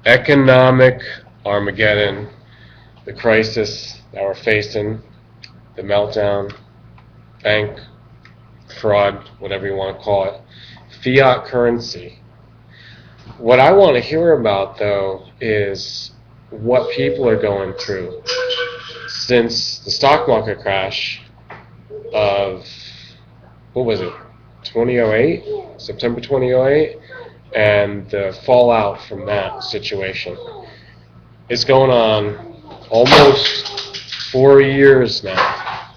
economic Armageddon, the crisis that we're facing, the meltdown, bank fraud, whatever you want to call it, fiat currency. What I want to hear about, though, is what people are going through since the stock market crash of, what was it, 2008, September 2008, and the fallout from that situation. It's going on almost 4 years now.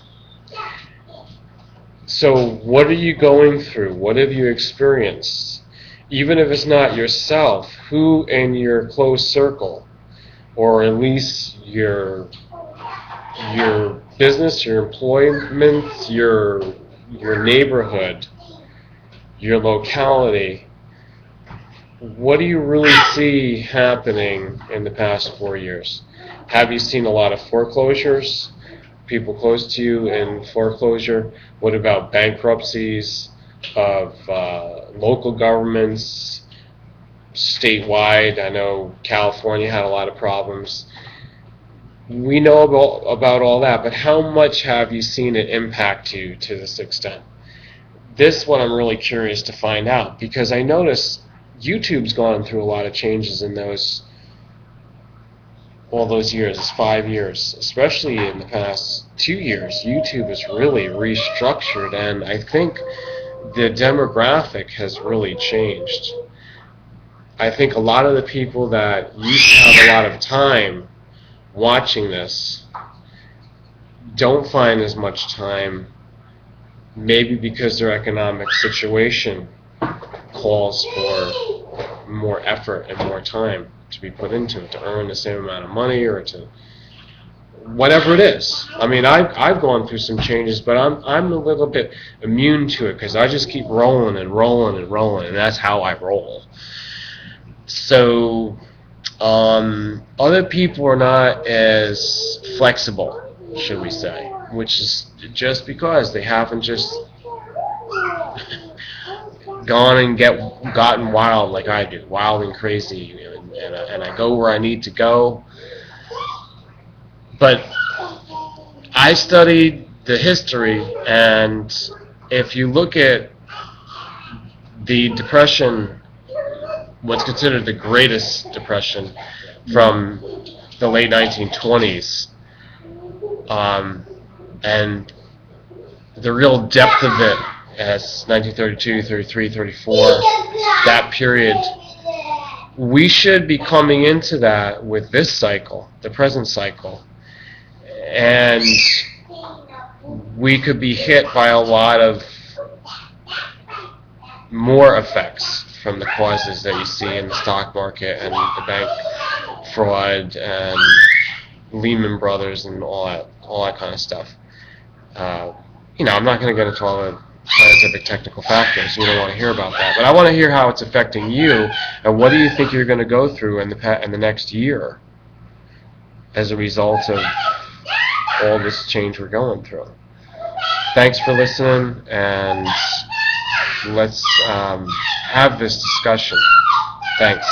So what are you going through? What have you experienced? Even if it's not yourself, who in your close circle, or at least your business, your employment, your neighborhood, your locality, what do you really see happening in the past 4 years? Have you seen a lot of foreclosures? People close to you in foreclosure? What about bankruptcies of local governments, statewide? I know California had a lot of problems. We know about all that, but how much have you seen it impact you to this extent? This is what I'm really curious to find out, because I notice YouTube's gone through a lot of changes in all those years, 5 years, especially in the past 2 years. YouTube has really restructured, and I think the demographic has really changed. I think a lot of the people that used to have a lot of time watching this don't find as much time, maybe because their economic situation calls for more effort and more time to be put into it, to earn the same amount of money, or to whatever it is. I mean, I've gone through some changes, but I'm a little bit immune to it because I just keep rolling and rolling and rolling, and that's how I roll. So other people are not as flexible, should we say, which is just because they haven't just gone and gotten wild like I do, wild and crazy, and I go where I need to go. But I studied the history, and if you look at the Depression, what's considered the greatest Depression from the late 1920s, and the real depth of it as 1932, 33, 34, that period, we should be coming into that with this cycle, the present cycle, and we could be hit by a lot of more effects from the causes that you see in the stock market and the bank fraud and Lehman Brothers and all that kind of stuff. I'm not going to get into all the scientific technical factors. You don't want to hear about that, but I want to hear how it's affecting you, and what do you think you're going to go through in the next year as a result of all this change we're going through. Thanks for listening, and let's have this discussion. Thanks.